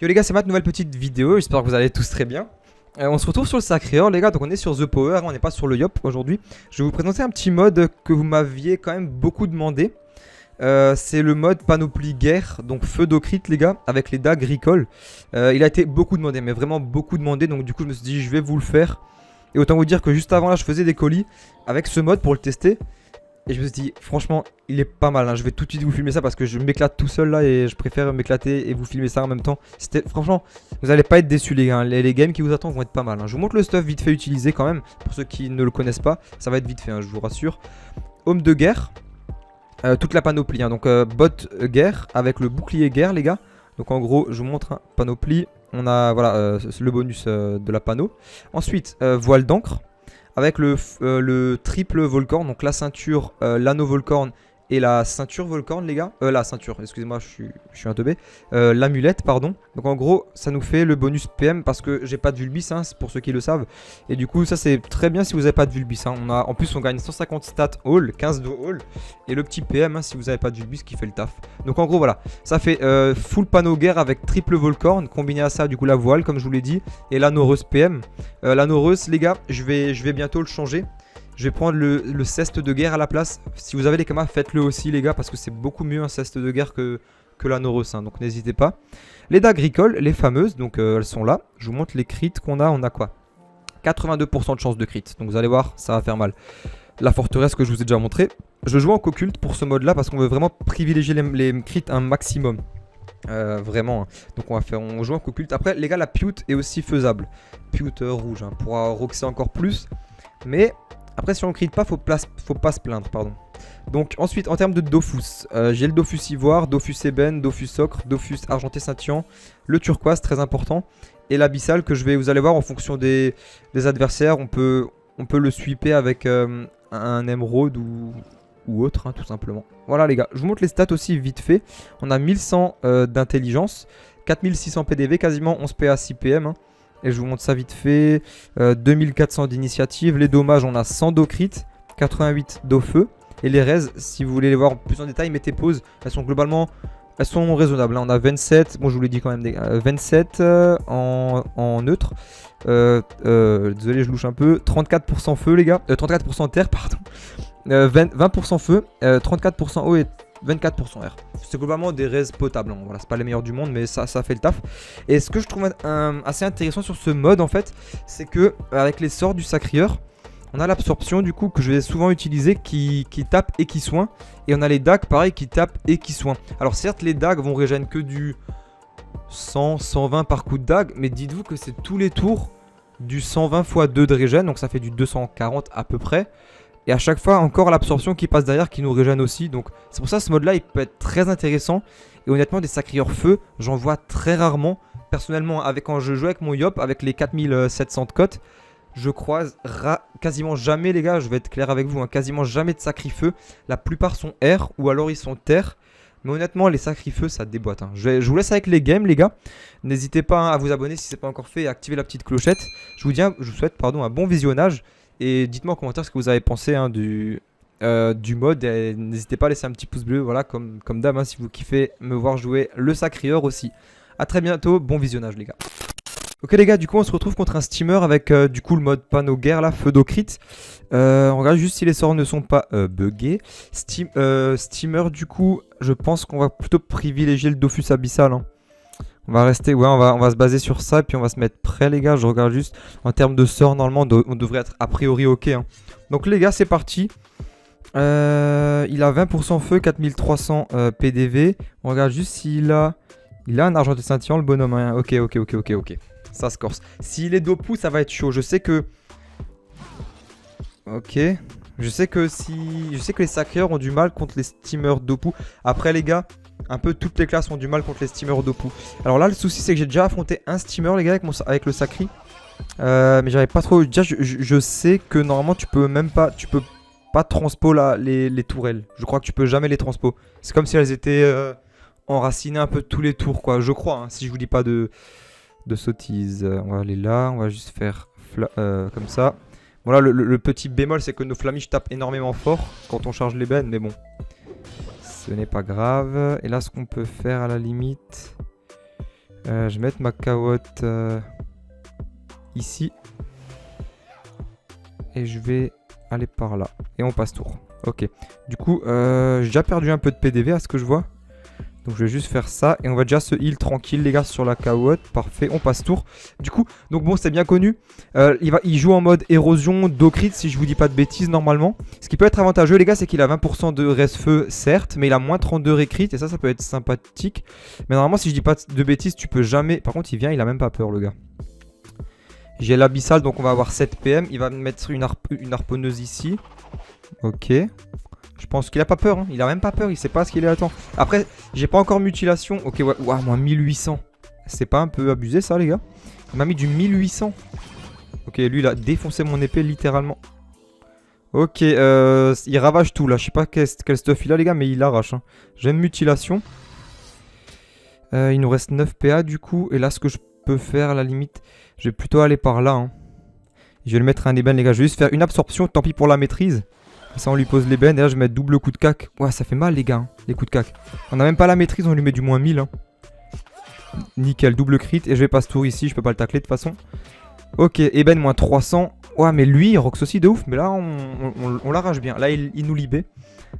Yo les gars, c'est ma nouvelle petite vidéo, j'espère que vous allez tous très bien. On se retrouve sur le Sacré-Or les gars, donc on est sur The Power, on n'est pas sur le Yop aujourd'hui. Je vais vous présenter un petit mode que vous m'aviez quand même beaucoup demandé. C'est le mode Panoplie Guerre, donc feu d'Ocrit les gars, avec les dagues Recall. Il a été beaucoup demandé, mais vraiment beaucoup demandé, donc du coup je me suis dit je vais vous le faire. Et autant vous dire que juste avant là je faisais des colis avec ce mode pour le tester. Et je me suis dit, franchement, il est pas mal. Hein. Je vais tout de suite vous filmer ça parce que je m'éclate tout seul là et je préfère m'éclater et vous filmer ça en même temps. Franchement, vous allez pas être déçus les gars. Les games qui vous attendent vont être pas mal. Hein. Je vous montre le stuff vite fait utilisé quand même. Pour ceux qui ne le connaissent pas, ça va être vite fait, hein, je vous rassure. Homme de guerre. Toute la panoplie. Hein. Donc, bot guerre avec le bouclier guerre, les gars. Donc, en gros, je vous montre un panoplie. On a voilà, le bonus de la panneau. Ensuite, voile d'encre. Avec le triple Volcorn, donc la ceinture, l'anneau Volcorn et la ceinture Volcorn les gars. La ceinture, excusez-moi, je suis un teubé. L'amulette, pardon. Donc en gros, ça nous fait le bonus PM parce que j'ai pas de Vulbis, hein, pour ceux qui le savent. Et du coup, ça c'est très bien si vous avez pas de Vulbis. Hein. En plus, on gagne 150 stats All, 15 de All. Et le petit PM, hein, si vous avez pas de Vulbis qui fait le taf. Donc en gros, voilà. Ça fait full panneau guerre avec triple Volcorn. Combiné à ça, du coup, la voile, comme je vous l'ai dit. Et l'anneau Reus PM. L'anneau Reus, les gars, je vais bientôt le changer. Je vais prendre le ceste de guerre à la place. Si vous avez les camas, faites-le aussi les gars. Parce que c'est beaucoup mieux un ceste de guerre que l'anneau Reus. Hein, donc n'hésitez pas. Les dagues Recall, les fameuses. Donc elles sont là. Je vous montre les crits qu'on a. On a quoi? 82% de chance de crit. Donc vous allez voir, ça va faire mal. La forteresse que je vous ai déjà montré. Je joue en co-culte pour ce mode là. Parce qu'on veut vraiment privilégier les crits un maximum. Vraiment. Hein. Donc on joue en co-culte. Après les gars, la Pute est aussi faisable. Pute rouge. Hein, pour roxer encore plus. Mais... après, si on ne crit pas, faut pas se plaindre, pardon. Donc, ensuite, en termes de Dofus, j'ai le Dofus Ivoire, Dofus Ébène, Dofus Ocre, Dofus Argenté Scintillant, le Turquoise, très important, et l'Abyssal que vous allez voir, en fonction des adversaires, on peut le sweeper avec un émeraude ou autre, hein, tout simplement. Voilà, les gars. Je vous montre les stats aussi vite fait. On a 1100 d'intelligence, 4600 PDV, quasiment 11 PA, 6 PM, hein. Et je vous montre ça vite fait. 2400 d'initiative. Les dommages, on a 100 d'eau crit, 88 d'eau feu. Et les raises, si vous voulez les voir plus en détail, mettez pause. Elles sont globalement, elles sont raisonnables. Là, on a 27, bon je vous l'ai dit quand même, 27 en neutre. Désolé, je louche un peu. 34% feu les gars. 34% terre, pardon. 20% feu, 34% eau et 24% R. C'est globalement des raises potables. Hein. Voilà, c'est pas les meilleurs du monde, mais ça fait le taf. Et ce que je trouve assez intéressant sur ce mode, en fait, c'est que avec les sorts du Sacrieur, on a l'absorption du coup que je vais souvent utiliser qui tape et qui soigne. Et on a les dagues, pareil, qui tapent et qui soignent. Alors certes, les dagues vont régénérer que du 100, 120 par coup de dague, mais dites-vous que c'est tous les tours du 120 x 2 de régène, donc ça fait du 240 à peu près. Et à chaque fois, encore l'absorption qui passe derrière qui nous régène aussi. Donc c'est pour ça que ce mode-là, il peut être très intéressant. Et honnêtement, des Sacrieurs feu, j'en vois très rarement. Personnellement, quand je joue avec mon Yop, avec les 4700 de cote, je croise quasiment jamais, les gars, je vais être clair avec vous, hein, quasiment jamais de Sacri-feu. La plupart sont R ou alors ils sont terre. Mais honnêtement, les Sacri-feu, ça déboîte. Hein. Je vous laisse avec les games, les gars. N'hésitez pas hein, à vous abonner si ce n'est pas encore fait et à activer la petite clochette. Je vous souhaite un bon visionnage. Et dites-moi en commentaire ce que vous avez pensé hein, du mode. N'hésitez pas à laisser un petit pouce bleu, voilà, comme d'hab, hein, si vous kiffez me voir jouer le Sacrieur aussi. A très bientôt, bon visionnage les gars. Ok les gars, du coup on se retrouve contre un steamer avec du coup le mode panneau guerre là, feu d'eau crit. On regarde juste si les sorts ne sont pas buggés. Steamer du coup, je pense qu'on va plutôt privilégier le Dofus Abyssal. Hein. On va rester, ouais, on va se baser sur ça et puis on va se mettre prêt les gars. Je regarde juste en termes de sorts, normalement on devrait être a priori ok. Hein. Donc les gars, c'est parti. Il a 20% feu, 4300 PDV. On regarde juste s'il a un argenté scintillant le bonhomme. Hein. Ok. Ça se corse. S'il est Dopu, ça va être chaud. Je sais que... ok. Je sais que les Sacreurs ont du mal contre les steamers Dopu. Après les gars... un peu toutes les classes ont du mal contre les steamers Dopu. Alors là le souci c'est que j'ai déjà affronté un steamer les gars avec le Sacri. Mais j'avais pas trop... déjà je sais que normalement tu peux pas transpo les tourelles. Je crois que tu peux jamais les transpo. C'est comme si elles étaient enracinées un peu tous les tours quoi. Je crois hein, si je vous dis pas de sottises. On va aller là, on va juste faire comme ça. Voilà le petit bémol c'est que nos flamiches tapent énormément fort quand on charge l'ébène mais bon. Ce n'est pas grave. Et là, ce qu'on peut faire à la limite... Je vais mettre ma carotte ici. Et je vais aller par là. Et on passe tour. Ok. Du coup, j'ai déjà perdu un peu de PDV à ce que je vois. Donc je vais juste faire ça. Et on va déjà se heal tranquille les gars sur la carotte. Parfait, on passe tour. Du coup, donc bon, c'est bien connu. Il joue en mode érosion, d'eau crit si je vous dis pas de bêtises normalement. Ce qui peut être avantageux les gars, c'est qu'il a 20% de reste-feu certes. Mais il a moins 32 récrit. Et ça peut être sympathique. Mais normalement si je dis pas de bêtises, tu peux jamais... Par contre il vient, il a même pas peur le gars. J'ai l'abyssal, donc on va avoir 7 PM. Il va me mettre une harponneuse ici. Ok. Je pense qu'il a pas peur. Hein. Il a même pas peur. Il sait pas ce qu'il est attend. Après, j'ai pas encore mutilation. Ok, ouais. Ouah, moi 1800. C'est pas un peu abusé ça, les gars? Il m'a mis du 1800. Ok, lui, il a défoncé mon épée littéralement. Ok, il ravage tout là. Je sais pas quel stuff il a, les gars, mais il arrache. Hein. J'ai une mutilation. Il nous reste 9 PA du coup. Et là, ce que je peux faire à la limite, je vais plutôt aller par là. Hein. Je vais le mettre un ébène les gars. Je vais juste faire une absorption. Tant pis pour la maîtrise. Ça on lui pose l'ébène. Et là je vais mettre double coup de cac. Ouais ça fait mal les gars. Hein, les coups de cac. On a même pas la maîtrise. On lui met du moins 1000. Hein. Nickel. Double crit. Et je vais passer tour ici. Je peux pas le tacler de toute façon. Ok. Ébène moins 300. Ouais mais lui il rox aussi de ouf. Mais là on l'arrache bien. Là il nous libère.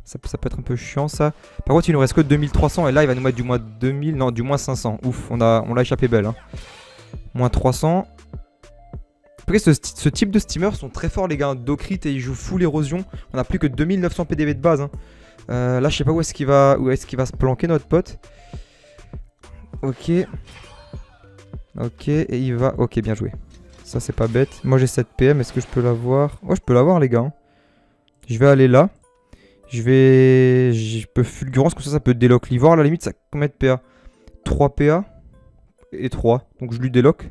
Ça peut être un peu chiant ça. Par contre il nous reste que 2300. Et là il va nous mettre du moins 2000. Non du moins 500. Ouf. On l'a échappé belle. Hein. Moins 300. Après ce type de steamers sont très forts les gars. Docrit et ils jouent full érosion. On a plus que 2900 PDV de base. Hein. Là je sais pas où est-ce qu'il va se planquer notre pote. Ok. Ok et il va. Ok bien joué. Ça c'est pas bête. Moi j'ai 7 PM. Est-ce que je peux l'avoir? Ouais je peux l'avoir les gars. Hein. Je vais aller là. Je peux fulgurance comme ça peut délock l'ivoire. À la limite ça combien de PA? 3 PA et 3. Donc je lui délock.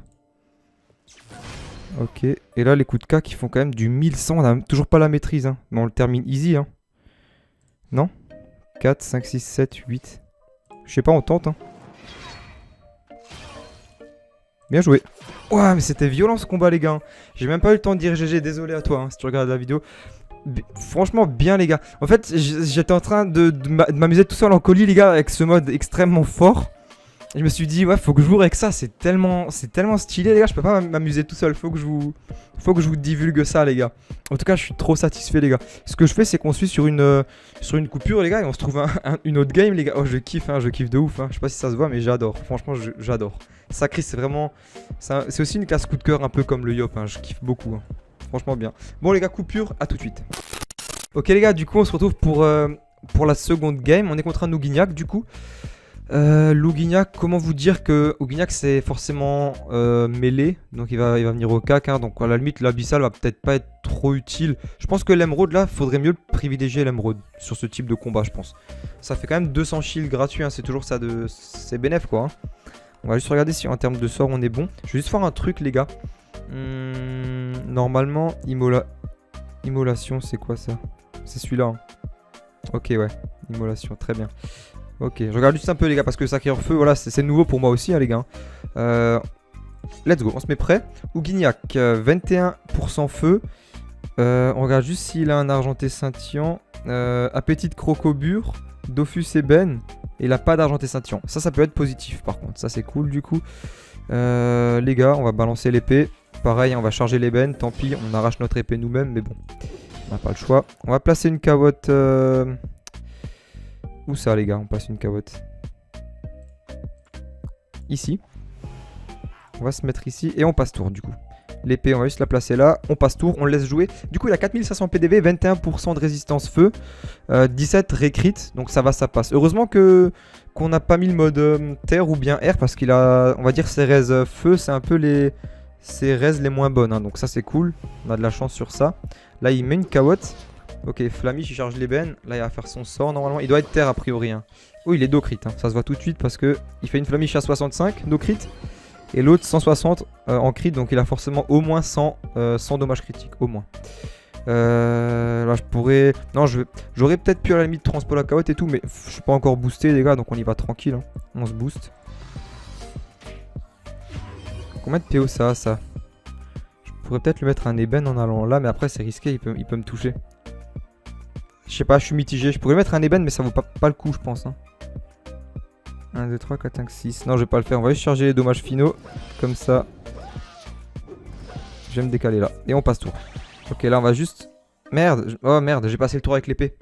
Ok, et là les coups de cac ils font quand même du 1100, on a toujours pas la maîtrise, hein. Mais on le termine easy, hein. Non? 4, 5, 6, 7, 8. Je sais pas, on tente, hein. Bien joué. Ouah, mais c'était violent ce combat les gars. Hein. J'ai même pas eu le temps de dire GG, désolé à toi hein, si tu regardes la vidéo. Franchement bien les gars. En fait, j'étais en train de m'amuser tout seul en colis les gars avec ce mode extrêmement fort. Je me suis dit ouais faut que je joue avec ça, c'est tellement stylé les gars, je peux pas m'amuser tout seul, faut que je vous divulgue ça les gars. En tout cas je suis trop satisfait les gars. Ce que je fais c'est qu'on suit sur une coupure les gars et on se trouve une autre game les gars. Oh je kiffe hein, je kiffe de ouf hein. Je sais pas si ça se voit mais j'adore, franchement j'adore. Sacré c'est vraiment, c'est aussi une classe coup de cœur un peu comme le Yop hein. Je kiffe beaucoup hein. Franchement bien. Bon les gars coupure, à tout de suite. Ok les gars du coup on se retrouve pour la seconde game, on est contre un Ougignac du coup. L'Ougignac, comment vous dire que Ougignac c'est forcément mêlé, donc il va venir au cac, hein, donc à la limite l'abyssal va peut-être pas être trop utile. Je pense que l'émeraude là, faudrait mieux privilégier l'émeraude sur ce type de combat je pense. Ça fait quand même 200 shields gratuits, hein, c'est toujours ça c'est bénéf quoi. Hein. On va juste regarder si en termes de sort on est bon. Je vais juste faire un truc les gars. Normalement, immolation c'est quoi ça? C'est celui-là. Hein. Ok ouais, immolation, très bien. Ok, je regarde juste un peu les gars parce que Sacré Feu, voilà, c'est nouveau pour moi aussi hein, les gars. Let's go, on se met prêt. Ougignac, 21% feu. On regarde juste s'il a un argenté scintillant. Appétit de crocobure, Dofus ébène. Et il a pas d'argenté scintillant. Ça peut être positif par contre, ça c'est cool du coup. Les gars, on va balancer l'épée. Pareil, on va charger l'ébène, tant pis, on arrache notre épée nous-mêmes, mais bon. On n'a pas le choix. On va placer une carotte... Où ça les gars? On passe une carotte. Ici. On va se mettre ici et on passe tour du coup. L'épée on va juste la placer là. On passe tour, on le laisse jouer. Du coup il a 4500 PDV, 21% de résistance feu. 17 récrit. Donc ça va, ça passe. Heureusement qu'on n'a pas mis le mode terre ou bien air. Parce qu'il a, on va dire ses raises feu. C'est un peu ses raises les moins bonnes. Hein, donc ça c'est cool. On a de la chance sur ça. Là il met une carotte. Ok, Flamiche il charge l'ébène. Là il va faire son sort normalement. Il doit être terre a priori. Hein. Oh il est do crit. Hein. Ça se voit tout de suite parce que il fait une Flamiche à 65 do crit. Et l'autre 160 en crit. Donc il a forcément au moins 100 dommages critiques. Au moins. Là je pourrais... Non j'aurais peut-être pu à la limite transpo la carotte et tout. Mais je suis pas encore boosté les gars. Donc on y va tranquille. Hein. On se booste. Combien de PO ça? Je pourrais peut-être lui mettre un ébène en allant là. Mais après c'est risqué. Il peut me toucher. Je sais pas, je suis mitigé. Je pourrais mettre un ébène, mais ça vaut pas le coup, je pense. Hein. 1, 2, 3, 4, 5, 6. Non, je vais pas le faire. On va juste charger les dommages finaux. Comme ça. Je vais me décaler là. Et on passe tour. Ok, là, on va juste... Merde. Oh merde, j'ai passé le tour avec l'épée.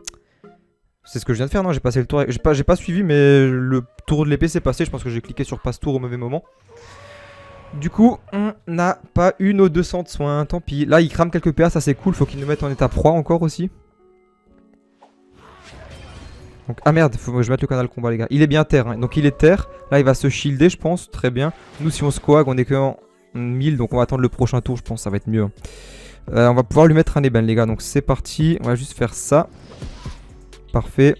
C'est ce que je viens de faire, non? J'ai passé le tour avec... J'ai pas suivi, mais le tour de l'épée s'est passé. Je pense que j'ai cliqué sur passe tour au mauvais moment. Du coup, on n'a pas eu nos 200 de soins. Tant pis. Là, il crame quelques PA. Ça, c'est cool. Faut qu'il nous mette en état froid encore aussi. Donc, ah merde, faut que je mette le canal combat les gars. Il est bien terre, hein. Donc il est terre. Là il va se shielder je pense, très bien. Nous si on se coag on est que en 1000. Donc on va attendre le prochain tour je pense, ça va être mieux, hein. On va pouvoir lui mettre un ébène les gars. Donc c'est parti, on va juste faire ça. Parfait.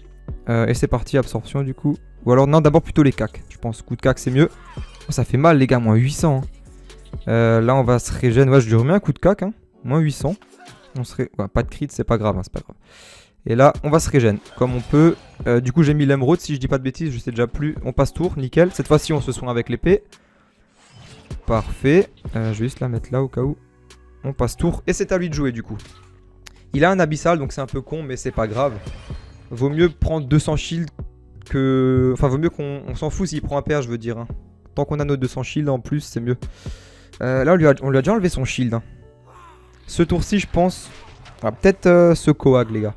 Et c'est parti, absorption du coup. Ou alors non, d'abord plutôt les cacs. Je pense coup de cac c'est mieux. Oh, ça fait mal les gars, moins 800, hein. Là on va se régénérer. Ouais je lui remets un coup de cac, hein. Moins 800. On serait... Ouais, pas de crit, c'est pas grave, hein, c'est pas grave. Et là, on va se régène comme on peut. Du coup, j'ai mis l'émeraude. Si je dis pas de bêtises, je sais déjà plus. On passe tour, nickel. Cette fois-ci, on se soigne avec l'épée. Parfait. Je vais juste la mettre là au cas où. On passe tour. Et c'est à lui de jouer du coup. Il a un abyssal, donc c'est un peu con, mais c'est pas grave. Vaut mieux prendre 200 shields que... Enfin, vaut mieux qu'on s'en fout s'il prend un PA, je veux dire, hein. Tant qu'on a nos 200 shields en plus, c'est mieux. Là, on lui a déjà enlevé son shield, hein. Ce tour-ci, je pense... Ah, peut-être ce coag, les gars.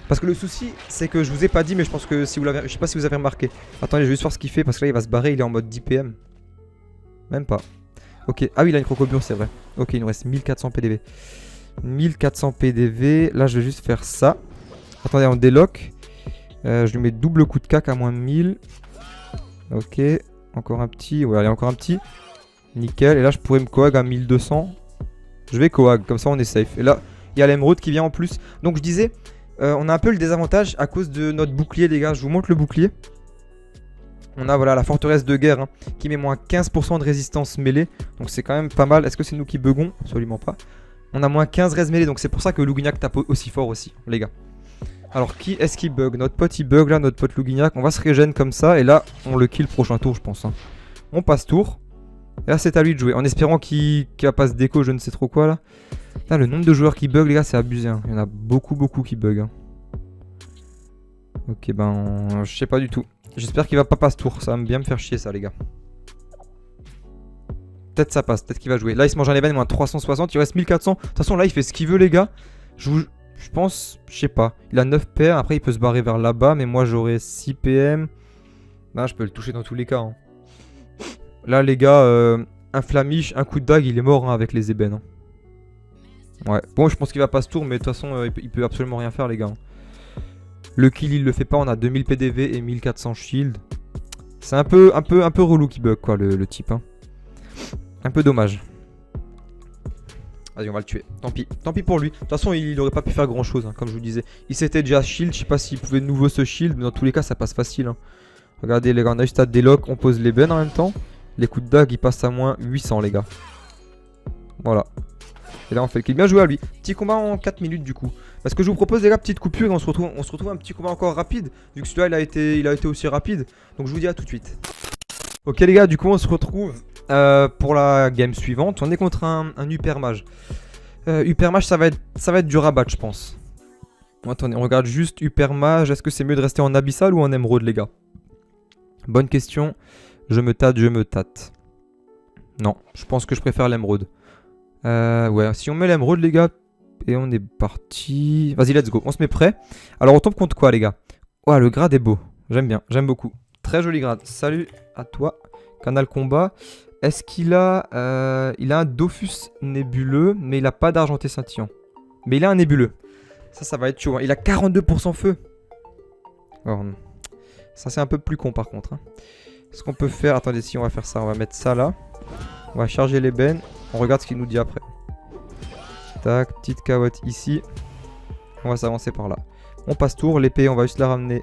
Parce que le souci, c'est que je vous ai pas dit, mais je pense que si vous l'avez... Je sais pas si vous avez remarqué. Attendez, je vais juste voir ce qu'il fait, parce que là, il va se barrer, il est en mode 10 PM. Même pas. Ok, ah oui, il a une crocobure, c'est vrai. Ok, il nous reste 1400 PDV. 1400 PDV, là, je vais juste faire ça. Attendez, on déloque. Je lui mets double coup de cac à moins 1000. Ok, encore un petit. Ouais, allez, encore un petit. Nickel, et là, je pourrais me coag à 1200. Je vais coag, comme ça, on est safe. Et là, il y a l'émeraude qui vient en plus. Donc, je disais... on a un peu le désavantage à cause de notre bouclier les gars. Je vous montre le bouclier. On a voilà la forteresse de guerre, hein, qui met moins 15% de résistance mêlée. Donc c'est quand même pas mal. Est-ce que c'est nous qui buggons? Absolument pas. On a moins 15 res mêlée. Donc c'est pour ça que Lougignac tape aussi fort aussi les gars. Alors qui est-ce qui bug? Notre pote il bug là, notre pote Lougignac. On va se régène comme ça. Et là on le kill prochain tour je pense, hein. On passe tour. Et là c'est à lui de jouer. En espérant qu'il va pas se déco je ne sais trop quoi là. Là, le nombre de joueurs qui bug les gars c'est abusé, hein. Il y en a beaucoup qui bug, hein. Ok ben je sais pas du tout. J'espère qu'il va pas passer tour. Ça va bien me faire chier ça les gars. Peut-être ça passe, peut-être qu'il va jouer. Là il se mange un event moins 360. Il reste 1400. De toute façon là il fait ce qu'il veut les gars. Je pense, je sais pas. Il a 9 PM, après il peut se barrer vers là-bas. Mais moi j'aurai 6 PM. Là je peux le toucher dans tous les cas, hein. Là les gars un flamiche, un coup de dague, il est mort, hein, avec les ébènes, hein. Ouais, bon je pense qu'il va pas se tour, mais de toute façon il peut absolument rien faire les gars. Le kill il le fait pas, on a 2000 PDV et 1400 shield. C'est un peu relou qui bug quoi le type, hein. Un peu dommage. Vas-y on va le tuer, tant pis pour lui. De toute façon il aurait pas pu faire grand chose, hein, comme je vous disais. Il s'était déjà shield, je sais pas s'il pouvait de nouveau se shield, mais dans tous les cas ça passe facile, hein. Regardez les gars, on a juste à délock, on pose les bennes en même temps. Les coups de dague ils passent à moins 800 les gars. Voilà. Et là on fait le kill, bien joué à lui. Petit combat en 4 minutes du coup. Parce que je vous propose les gars, petite coupure et on se retrouve un petit combat encore rapide. Vu que celui-là il a été aussi rapide. Donc je vous dis à tout de suite. Ok les gars, du coup on se retrouve pour la game suivante. On est contre un Hyper Mage. Hyper Mage ça va être du rabat je pense. Bon, attendez, on regarde juste Hyper Mage. Est-ce que c'est mieux de rester en abyssal ou en émeraude les gars? Bonne question. Je me tâte. Non, je pense que je préfère l'émeraude. Ouais, si on met l'émeraude les gars. Et on est parti. Vas-y, let's go. On se met prêt. Alors, on tombe contre quoi, les gars? Ouais, le grade est beau. J'aime bien. J'aime beaucoup. Très joli grade. Salut à toi. Canal combat. Est-ce qu'il a... il a un Dofus nébuleux, mais il a pas d'argenté scintillant. Mais il a un nébuleux. Ça va être chaud, hein. Il a 42% feu. Oh, ça, c'est un peu plus con, par contre, hein. Ce qu'on peut faire... Attendez, si on va faire ça. On va mettre ça là. On va charger les bennes. On regarde ce qu'il nous dit après. Tac, petite carotte ici. On va s'avancer par là. On passe tour. L'épée, on va juste la ramener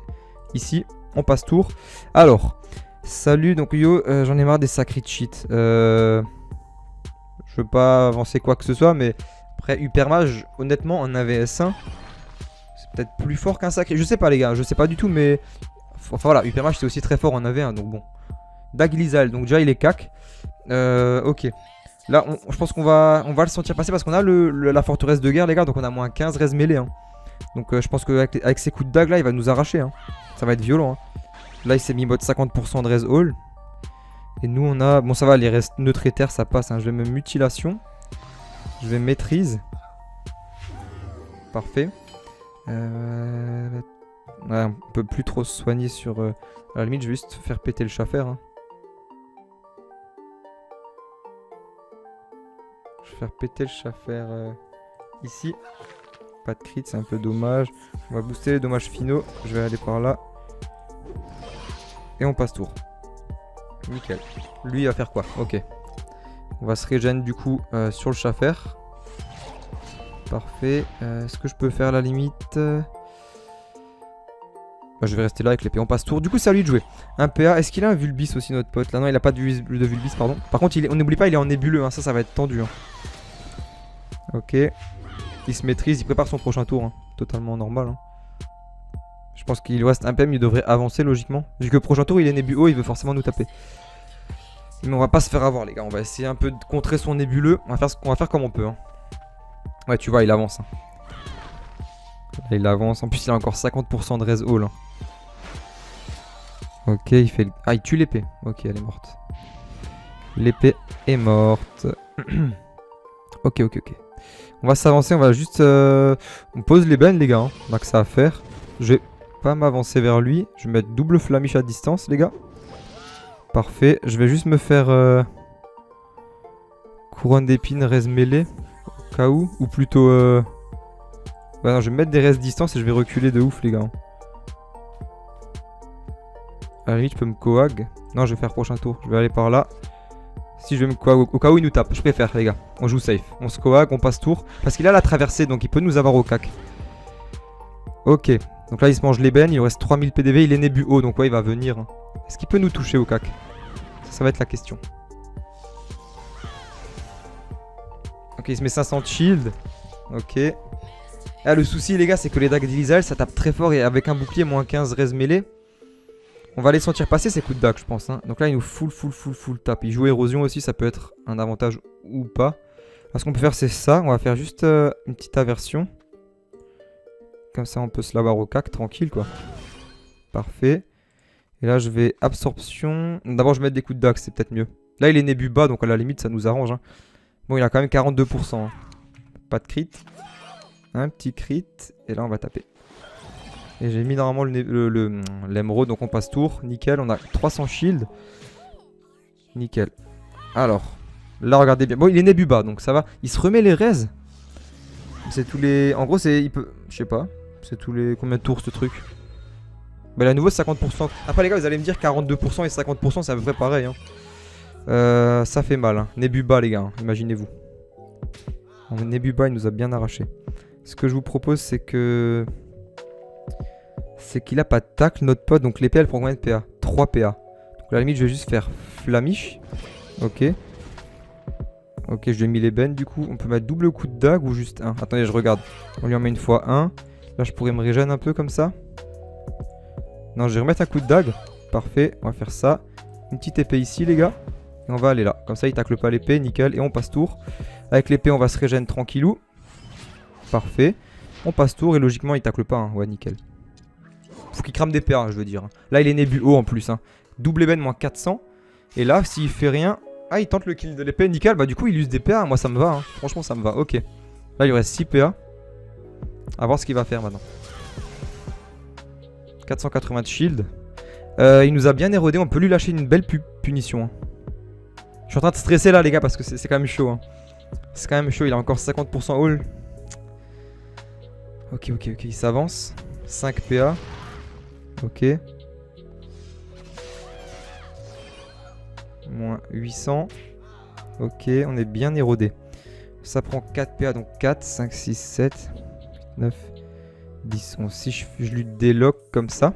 ici. On passe tour. Alors, salut. Donc, yo, j'en ai marre des sacrés cheats. Je veux pas avancer quoi que ce soit, mais après, Hyper Mage, honnêtement, en AVS1, c'est peut-être plus fort qu'un sacré. Je sais pas, les gars. Je sais pas du tout, mais. Enfin, voilà, Hyper Mage, c'est aussi très fort en AV1, donc bon. Daglizal, donc déjà, il est cac. Ok. Là, je pense qu'on va le sentir passer parce qu'on a la forteresse de guerre, les gars. Donc, on a moins 15 res mêlés, hein. Donc, je pense qu'avec ces coups de dague, là, il va nous arracher, hein. Ça va être violent, hein. Là il s'est mis mode 50% de raise all. Et nous on a... Bon ça va, les restes neutres et terre ça passe. Hein. Je vais me mutilation. Je vais maîtrise. Parfait. Ouais, on peut plus trop se soigner sur... à la limite je vais juste faire péter le schaffer. Hein. Je vais faire péter le schaffer ici. Pas de crit, c'est un peu dommage. On va booster les dommages finaux. Je vais aller par là. Et on passe tour. Nickel. Lui il va faire quoi? Ok. On va se régénérer du coup sur le schaffer. Parfait. Est-ce que je peux faire la limite bah, je vais rester là avec l'épée. On passe tour. Du coup c'est à lui de jouer. Un PA. Est-ce qu'il a un Vulbis aussi notre pote? Là non il a pas de Vulbis pardon. Par contre on n'oublie pas il est en nébuleux. Hein. Ça va être tendu. Hein. Ok. Il se maîtrise. Il prépare son prochain tour. Hein. Totalement normal. Hein. Je pense qu'il lui reste un PM. Il devrait avancer logiquement. Vu que le prochain tour il est nébuleux. Il veut forcément nous taper. Mais on va pas se faire avoir les gars. On va essayer un peu de contrer son nébuleux. On va faire comme on peut. Hein. Ouais tu vois il avance. Hein. Là, il avance. En plus il a encore 50% de raise all. Hein. Ok il fait... Ah il tue l'épée. Ok elle est morte. L'épée est morte. Ok. On va s'avancer. On va juste... On pose les bennes les gars. Hein. On a que ça à faire. Je vais pas m'avancer vers lui. Je vais mettre double flamiche à distance les gars. Parfait. Je vais juste me faire... couronne d'épines raise mêlée. Au cas où. Ou plutôt... Ouais non je vais mettre des restes distance et je vais reculer de ouf les gars. À la limite je peux me coag. Non je vais faire prochain tour. Je vais aller par là. Si je vais me coag au cas où il nous tape. Je préfère les gars. On joue safe. On se coag, on passe tour. Parce qu'il a la traversée donc il peut nous avoir au cac. Ok. Donc là il se mange l'ébène. Il lui reste 3000 PDV. Il est né haut donc ouais il va venir. Hein. Est-ce qu'il peut nous toucher au cac? Ça va être la question. Ok il se met 500 de shield. Ok. Ah, le souci les gars c'est que les dagues d'Ilizael ça tape très fort et avec un bouclier moins 15 raise mêlée. On va les sentir passer ces coups de dague je pense. Hein. Donc là il nous full tape. Il joue érosion aussi ça peut être un avantage ou pas. Là, ce qu'on peut faire c'est ça. On va faire juste une petite aversion. Comme ça on peut se l'avoir au cac tranquille quoi. Parfait. Et là je vais absorption. D'abord je vais mettre des coups de dague c'est peut-être mieux. Là il est nébu bas donc à la limite ça nous arrange. Hein. Bon il a quand même 42%. Hein. Pas de crit. Un petit crit. Et là on va taper. Et j'ai mis normalement l'émeraude. Donc on passe tour. Nickel. On a 300 shield. Nickel. Alors. Là regardez bien. Bon il est nébu bas donc ça va. Il se remet les raises. C'est tous les... En gros c'est... Il peut... Je sais pas. C'est tous les... Combien de tours ce truc? Bah là à nouveau 50%. Après les gars vous allez me dire 42% et 50% c'est à peu près pareil. Hein. Ça fait mal. Hein. Nébu bas les gars. Hein. Imaginez-vous. Nébu bas il nous a bien arraché. Ce que je vous propose c'est que... C'est qu'il a pas de tacle notre pote. Donc l'épée elle prend combien de PA? 3 PA. Donc à la limite je vais juste faire flamiche. Ok. Ok je lui ai mis l'ébène du coup. On peut mettre double coup de dague ou juste un. Attendez je regarde. On lui en met une fois un. Là je pourrais me régénérer un peu comme ça. Non je vais remettre un coup de dague. Parfait. On va faire ça. Une petite épée ici les gars. Et on va aller là. Comme ça il tacle pas l'épée. Nickel. Et on passe tour. Avec l'épée on va se régénérer tranquillou. Parfait. On passe tour et logiquement il tacle pas. Hein. Ouais nickel. Faut qu'il crame des PA je veux dire. Là il est nébu haut en plus. Hein. Double ébène moins 400. Et là s'il fait rien. Ah il tente le kill de l'épée. Nickel. Bah du coup il use des PA. Moi ça me va. Hein. Franchement ça me va. Ok. Là il lui reste 6 PA. A voir ce qu'il va faire maintenant. 480 de shield. Il nous a bien érodé. On peut lui lâcher une belle punition. Hein. Je suis en train de stresser là les gars parce que c'est quand même chaud. Hein. C'est quand même chaud. Il a encore 50% all. Ok. Il s'avance. 5 PA. Ok. Moins 800. Ok, on est bien érodé. Ça prend 4 PA, donc 4, 5, 6, 7, 9, 10, 11. Si je lui déloque comme ça.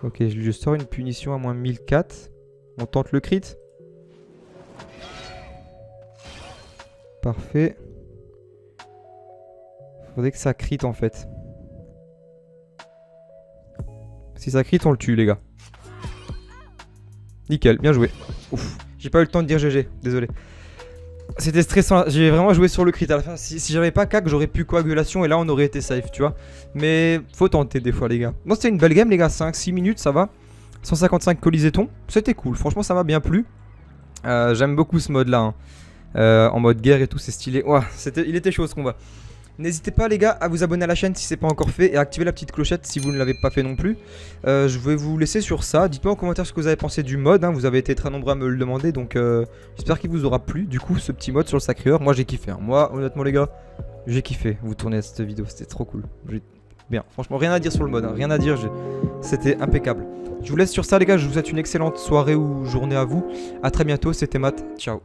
Ok, je sors une punition à moins 1004. On tente le crit. Parfait. Faudrait que ça crit en fait. Si ça crit, on le tue les gars. Nickel, bien joué. Ouf, j'ai pas eu le temps de dire GG, désolé. C'était stressant, j'ai vraiment joué sur le crit à la fin. Si j'avais pas cac, j'aurais pu coagulation et là on aurait été safe, tu vois. Mais faut tenter des fois les gars. Non, c'était une belle game les gars, 5-6 minutes, ça va. 155 colisétons, c'était cool, franchement ça m'a bien plu. J'aime beaucoup ce mode là, hein. En mode guerre et tout, c'est stylé. Ouah, il était chaud ce combat. N'hésitez pas les gars à vous abonner à la chaîne si c'est pas encore fait et à activer la petite clochette si vous ne l'avez pas fait non plus. Je vais vous laisser sur ça. Dites-moi en commentaire ce que vous avez pensé du mode, hein. Vous avez été très nombreux à me le demander, donc j'espère qu'il vous aura plu. Du coup ce petit mode sur le Sacré-Cœur, moi j'ai kiffé, hein. Moi honnêtement les gars, j'ai kiffé vous tourner cette vidéo, c'était trop cool. Bien, franchement rien à dire sur le mode, hein. Rien à dire, c'était impeccable. Je vous laisse sur ça les gars, je vous souhaite une excellente soirée ou journée à vous. A très bientôt, c'était Matt, ciao.